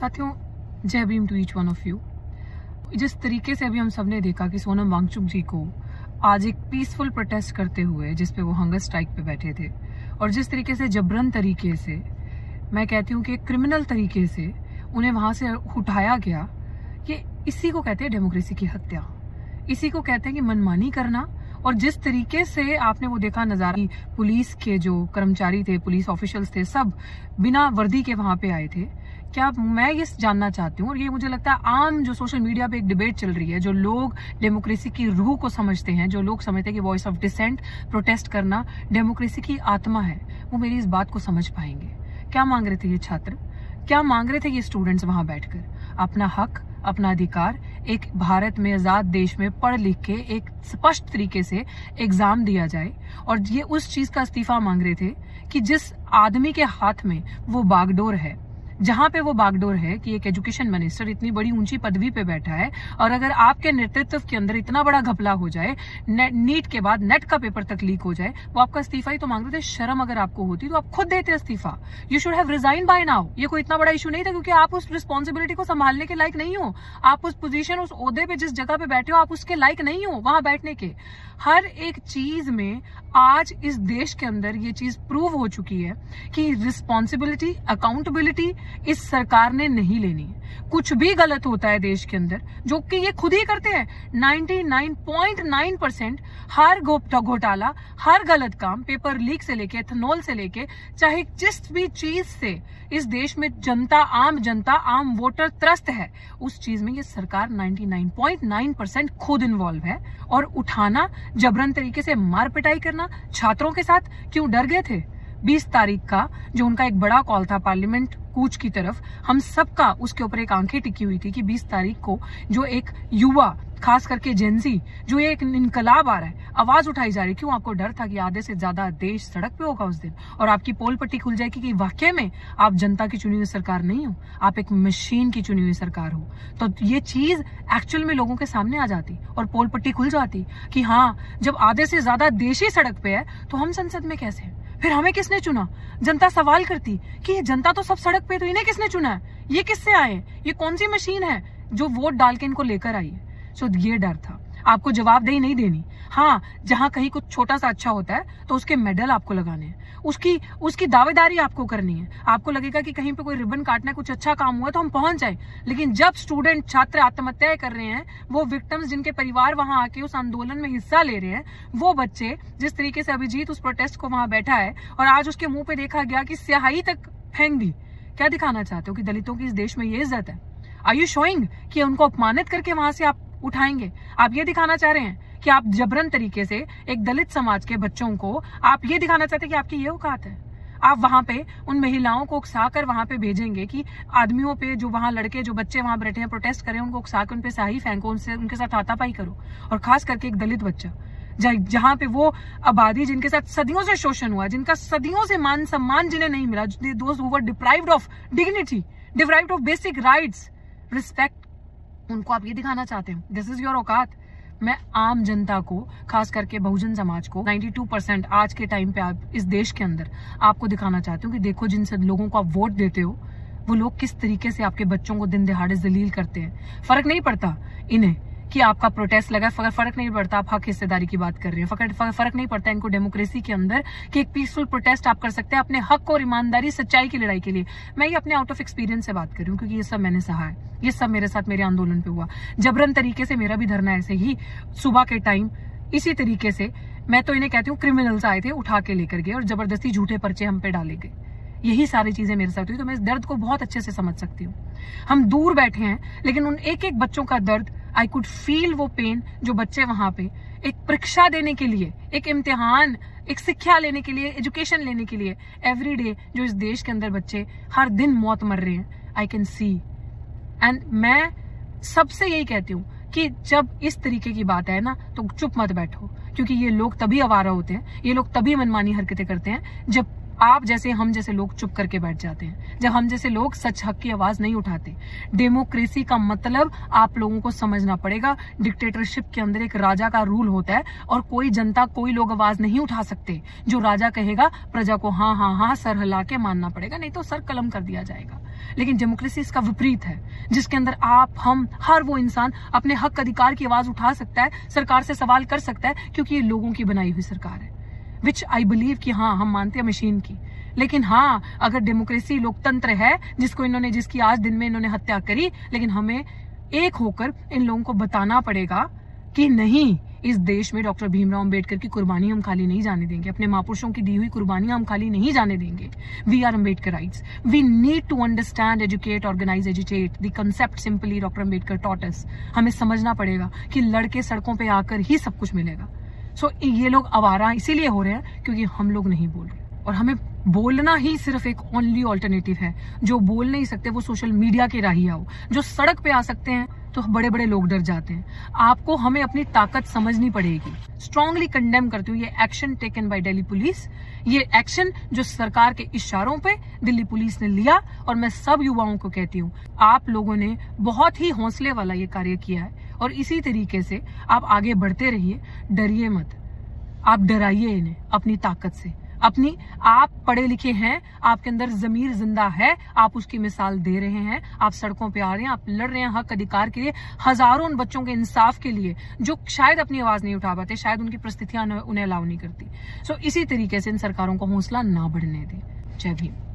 साथियों, Jai Bhim to each one of you. जिस तरीके से अभी हम सब ने देखा कि सोनम वांगचुक जी को आज एक पीसफुल प्रोटेस्ट करते हुए जिस पे वो हंगर स्ट्राइक पे बैठे थे, और जिस तरीके से जबरन तरीके से, मैं कहती हूँ कि क्रिमिनल तरीके से उन्हें वहां से उठाया गया, ये इसी को कहते हैं डेमोक्रेसी की हत्या, इसी को कहते हैं कि मनमानी करना। और जिस तरीके से आपने वो देखा नजारा, पुलिस के जो कर्मचारी थे, पुलिस ऑफिशियल्स थे, सब बिना वर्दी के वहां पे आए थे। क्या मैं ये जानना चाहती हूँ, और ये मुझे लगता है आम जो सोशल मीडिया पे एक डिबेट चल रही है, जो लोग डेमोक्रेसी की रूह को समझते हैं, जो लोग समझते हैं कि वॉइस ऑफ डिसेंट, प्रोटेस्ट करना डेमोक्रेसी की आत्मा है, वो मेरी इस बात को समझ पाएंगे। क्या मांग रहे थे ये छात्र, क्या मांग रहे थे ये स्टूडेंट्स वहां बैठकर? अपना हक, अपना अधिकार, एक भारत में आजाद देश में पढ़ लिख के एक स्पष्ट तरीके से एग्जाम दिया जाए। और ये उस चीज का इस्तीफा मांग रहे थे कि जिस आदमी के हाथ में वो बागडोर है, जहां पे वो बागडोर है कि एक एजुकेशन मिनिस्टर इतनी बड़ी ऊंची पदवी पे बैठा है, और अगर आपके नेतृत्व के अंदर इतना बड़ा घपला हो जाए, नीट के बाद नेट का पेपर तक लीक हो जाए, वो आपका इस्तीफा ही तो मांग रहे थे। शर्म अगर आपको होती तो आप खुद देते इस्तीफा। You should have resign by now. ये कोई इतना बड़ा इशू नहीं था, क्योंकि आप उस रिस्पॉन्सिबिलिटी को संभालने के लायक नहीं हो। आप उस पोजीशन, उस ओहदे पे, जिस जगह पे बैठे हो, आप उसके लायक नहीं हो वहां बैठने के। हर एक चीज में आज इस देश के अंदर ये चीज प्रूव हो चुकी है कि रिस्पॉन्सिबिलिटी, अकाउंटेबिलिटी इस सरकार ने नहीं लेनी है। कुछ भी गलत होता है देश के अंदर, जो कि ये खुद ही करते हैं, 99.9% हर घोटाला, हर गलत काम, पेपर लीक से लेके एथेनॉल से लेके, चाहे जिस भी चीज से इस देश में जनता, आम वोटर त्रस्त है, उस चीज में ये सरकार 99.9% खुद इन्वॉल्व है। और उठाना, जबरन तरीके से मार पिटाई करना छात्रों के साथ, क्यों डर गए थे? 20 तारीख का जो उनका एक बड़ा कॉल था पार्लियामेंट कूच की तरफ, हम सबका उसके ऊपर एक आंखें टिकी हुई थी कि 20 तारीख को जो एक युवा, खास करके जेंजी, जो ये एक इनकलाब आ रहा है, आवाज उठाई जा रही है, क्यों? आपको डर था कि आधे से ज्यादा देश सड़क पे होगा उस दिन, और आपकी पोल पट्टी खुल जाएगी कि वाकई में आप जनता की चुनी हुई सरकार नहीं हो, आप एक मशीन की चुनी हुई सरकार हो। तो ये चीज एक्चुअल में लोगों के सामने आ जाती और पोल पट्टी खुल जाती कि हाँ, जब आधे से ज्यादा देश ही सड़क पे है तो हम संसद में कैसे हैं? फिर हमें किसने चुना? जनता सवाल करती कि ये जनता तो सब सड़क पे, तो इन्हें किसने चुना है? ये किससे आए? ये कौन सी मशीन है जो वोट डाल के इनको लेकर आई है? सो ये डर था। आपको जवाबदेही नहीं देनी। हाँ, जहां कहीं कुछ छोटा सा अच्छा होता है तो उसके मेडल आपको लगाने हैं, उसकी दावेदारी आपको करनी है। आपको लगेगा कि कहीं पे कोई रिबन काटना है, कुछ अच्छा काम हुआ तो हम पहुंच जाए। लेकिन जब स्टूडेंट, छात्र आत्महत्याएं कर रहे हैं, वो विक्टिम्स जिनके परिवार वहां आके उस आंदोलन में हिस्सा ले रहे हैं, वो बच्चे, जिस तरीके से अभिजीत उस प्रोटेस्ट को वहां बैठा है और आज उसके मुंह पे देखा गया कि स्याही तक फेंक दी। क्या दिखाना चाहते हो कि दलितों की इस देश में ये इज्जत है? आर यू शोइंग कि उनको अपमानित करके वहां से आप उठाएंगे? आप ये दिखाना चाह रहे हैं कि आप जबरन तरीके से एक दलित समाज के बच्चों को, आप ये दिखाना चाहते हैं कि आपकी ये औकात है? आप वहां पे उन महिलाओं को उकसाकर वहां पे भेजेंगे कि आदमियों पे, जो वहां लड़के, जो बच्चे वहां बैठे हैं प्रोटेस्ट करें, उनको उकसाकर उन पे स्याही फेंको, उनके साथ हाथापाई करो। और खास करके एक दलित बच्चा, जहां पे वो आबादी जिनके साथ सदियों से शोषण हुआ, जिनका सदियों से मान सम्मान जिन्हें नहीं मिला, those who were deprived of dignity, deprived of basic rights, respect, उनको आप ये दिखाना चाहते हैं दिस इज योर औकात? मैं आम जनता को, खास करके बहुजन समाज को, 92% आज के टाइम पे आप इस देश के अंदर आपको दिखाना चाहती हूँ कि देखो, जिन सब लोगों को आप वोट देते हो, वो लोग किस तरीके से आपके बच्चों को दिन दिहाड़े जलील करते हैं। फर्क नहीं पड़ता इन्हें कि आपका प्रोटेस्ट लगा, फर्क नहीं पड़ता आप हक हिस्सेदारी की बात कर रहे हैं, फर्क नहीं पड़ता इनको डेमोक्रेसी के अंदर कि एक पीसफुल प्रोटेस्ट आप कर सकते हैं अपने हक और ईमानदारी, सच्चाई की लड़ाई के लिए। मैं ये अपने आउट ऑफ एक्सपीरियंस से बात कर रही हूँ, क्योंकि ये सब मैंने सहा है, ये सब मेरे साथ मेरे आंदोलन पे हुआ। जबरन तरीके से मेरा भी धरना ऐसे ही सुबह के टाइम, इसी तरीके से, मैं तो इन्हें कहती हूँ क्रिमिनल्स आए थे, उठा के लेकर गए और जबरदस्ती झूठे पर्चे हम पे डाले गए। यही सारी चीजें मेरे साथ हुई, तो मैं इस दर्द को बहुत अच्छे से समझ सकती हूँ। हम दूर बैठे हैं, लेकिन उन एक एक बच्चों का दर्द, आई कुड फील वो पेन, जो बच्चे वहां पे एक परीक्षा देने के लिए, एक इम्तिहान, एक शिक्षा लेने के लिए, एजुकेशन लेने के लिए, एवरी डे जो इस देश के अंदर बच्चे हर दिन मौत मर रहे हैं, आई कैन सी। एंड मैं सबसे यही कहती हूँ कि जब इस तरीके की बात है ना, तो चुप मत बैठो, क्योंकि ये लोग तभी आवारा होते हैं, ये लोग तभी मनमानी हरकतें करते हैं जब आप जैसे हम जैसे लोग चुप करके बैठ जाते हैं, जब हम जैसे लोग सच हक की आवाज नहीं उठाते। डेमोक्रेसी का मतलब आप लोगों को समझना पड़ेगा। डिक्टेटरशिप के अंदर एक राजा का रूल होता है और कोई जनता, कोई लोग आवाज नहीं उठा सकते। जो राजा कहेगा प्रजा को हाँ हाँ हाँ सर हिला के मानना पड़ेगा, नहीं तो सर कलम कर दिया जाएगा। लेकिन डेमोक्रेसी इसका विपरीत है, जिसके अंदर आप, हम, हर वो इंसान अपने हक अधिकार की आवाज उठा सकता है, सरकार से सवाल कर सकता है, क्योंकि ये लोगों की बनाई हुई सरकार है। विच आई बिलीव कि हाँ, हम मानते हैं मशीन की। लेकिन हाँ, अगर डेमोक्रेसी लोकतंत्र है जिसकी आज दिन में इन्होंने हत्या करी, लेकिन हमें एक होकर इन लोगों को बताना पड़ेगा कि नहीं, इस देश में डॉक्टर भीमराव अंबेडकर की कुर्बानी हम खाली नहीं जाने देंगे, अपने महापुरुषों की दी हुई कुर्बानियां हम खाली नहीं जाने देंगे। We are Ambedkarites, we need to understand, educate, organise, educate the concept simply doctor Ambedkar taught us. हमें समझना पड़ेगा कि लड़के सड़कों पे आकर ही सब कुछ मिलेगा। सो ये लोग आवारा इसीलिए हो रहे हैं क्योंकि हम लोग नहीं बोल रहे, और हमें बोलना ही सिर्फ एक ओनली ऑल्टरनेटिव है। जो बोल नहीं सकते वो सोशल मीडिया के राही आओ, जो सड़क पे आ सकते हैं तो बड़े बड़े लोग डर जाते हैं। आपको हमें अपनी ताकत समझनी पड़ेगी। स्ट्रांगली कंडेम करती हूँ ये action taken by Delhi police, ये एक्शन जो सरकार के इशारों पे दिल्ली पुलिस ने लिया। और मैं सब युवाओं को कहती हूँ, आप लोगों ने बहुत ही हौसले वाला ये कार्य किया है, और इसी तरीके से आप आगे बढ़ते रहिए। डरिए मत, आप डराइए इन्हें अपनी ताकत से। आप पढ़े लिखे हैं, आपके अंदर जमीर जिंदा है, आप उसकी मिसाल दे रहे हैं। आप सड़कों पे आ रहे हैं, आप लड़ रहे हैं हक अधिकार के लिए, हजारों उन बच्चों के इंसाफ के लिए जो शायद अपनी आवाज नहीं उठा पाते, शायद उनकी परिस्थितियां उन्हें अलाउ नहीं करती। सो इसी तरीके से इन सरकारों को हौसला ना बढ़ने दें। जय भीम।